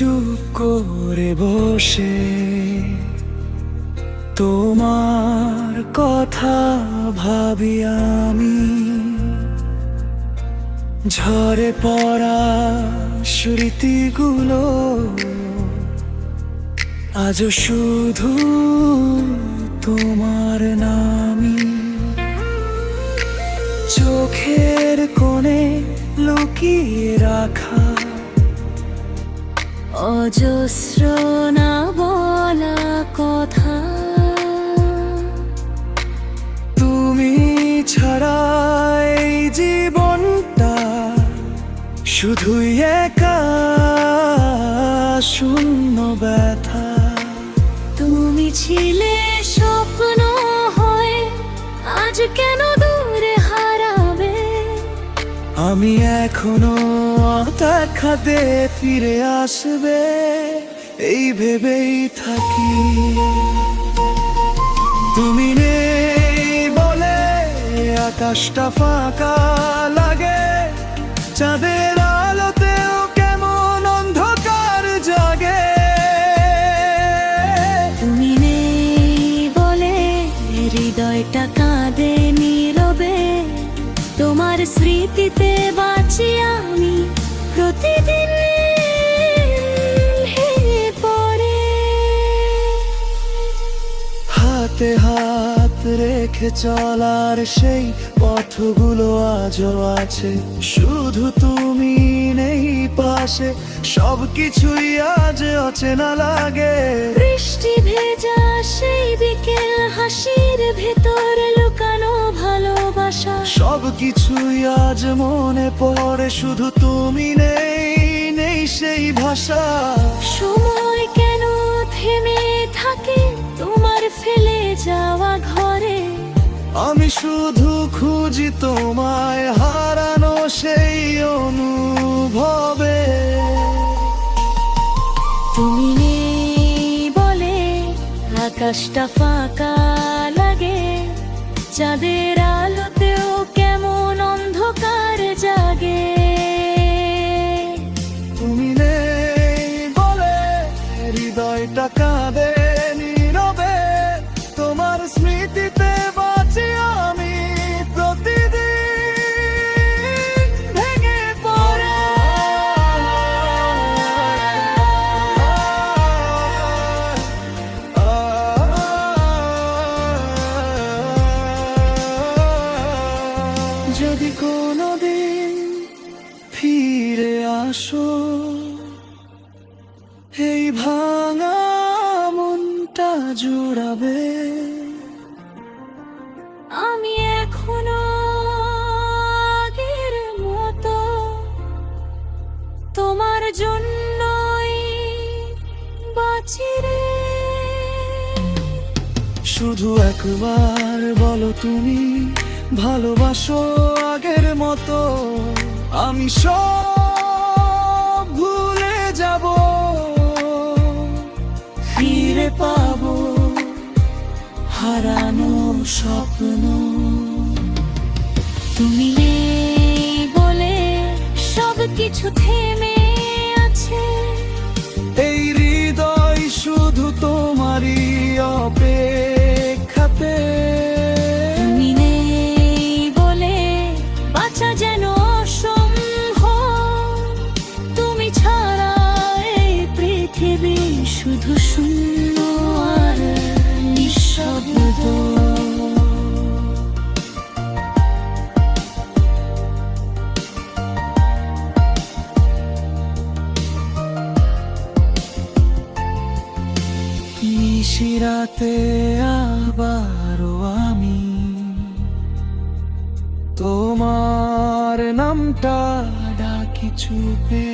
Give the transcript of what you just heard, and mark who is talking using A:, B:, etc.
A: চুপ করে বসে তোমার কথা ভাবি আমি, ঝরে পড়া স্মৃতিগুলো আজও শুধু তোমার নামই। চোখের কোণে লুকিয়ে রাখা
B: অজস্র না বলা কথা,
A: তুমি ছাড়া এই জীবনটা শুধুই একা শূন্য ব্যথা।
B: তুমি ছিলে স্বপ্ন হয়ে আজ কেন দূরে হারাবে?
A: আমি এখনো দেখাতে ফিরে আসবে এই ভেবেই থাকি। তুমি নেই বলে আকাশটা ফাঁকা লাগে, চাঁদের আলোতেও কেমন অন্ধকার জাগে।
B: তুমি নেই বলে হৃদয়টা কাঁদে নীরবে, তোমার স্মৃতিতে বাঁচি আমি প্রতিদিন ভেঙে পড়ে।
A: হাতে হাত রেখে চলার সেই পথগুলো আজও আছে, শুধু তুমি নেই পাশে, সবকিছুই আজ অচেনা লাগে।
B: বৃষ্টি ভেজা সেই বিকেল, হাসির ভেতর লুকানো ভালোবাসা,
A: সবকিছুই আজ মনে পড়ে, শুধু তুমি নেই, নেই সেই ভাষা।
B: সময় কেন থেমে থাকে তোমার ফেলে যাওয়া ঘরে?
A: আমি শুধু খুঁজি তোমায় হারানো সেই অনুভবে।
B: তুমি নেই বলে আকাশটা ফাঁকা লাগে, চাঁদের আলোতেও কেমন অন্ধকার জাগে।
A: তুমি নেই বলে হৃদয়টা কাঁদে নীরবে, তোমার স্মৃতিতে বাঁচি আমি প্রতিদিন ভেঙে পড়ে। যদি কোনোদিন ফিরে আসো, এই ভাঙা মনটা জুড়াবে।
B: আমি এখনো আগের মতো তোমার জন্যই বাঁচি রে।
A: শুধু একবার বলো তুমি ভালোবাসো আগের মতো, আমি সব ভুলে যাব, ফিরে পাবো হারানো স্বপ্ন।
B: তুমি নেই বলে সবকিছু থেমে আছে,
A: এই হৃদয় শুধু তোমারই অপেক্ষাতে।
B: তুমি নেই বলে বাঁচা যেন অসম্ভব, তুমি ছাড়া এই পৃথিবী শুধু শূন্য আর নিঃশব্দ।
A: নিশিরাতে আবারও আমি তোমার নামটা ডাকি চুপে।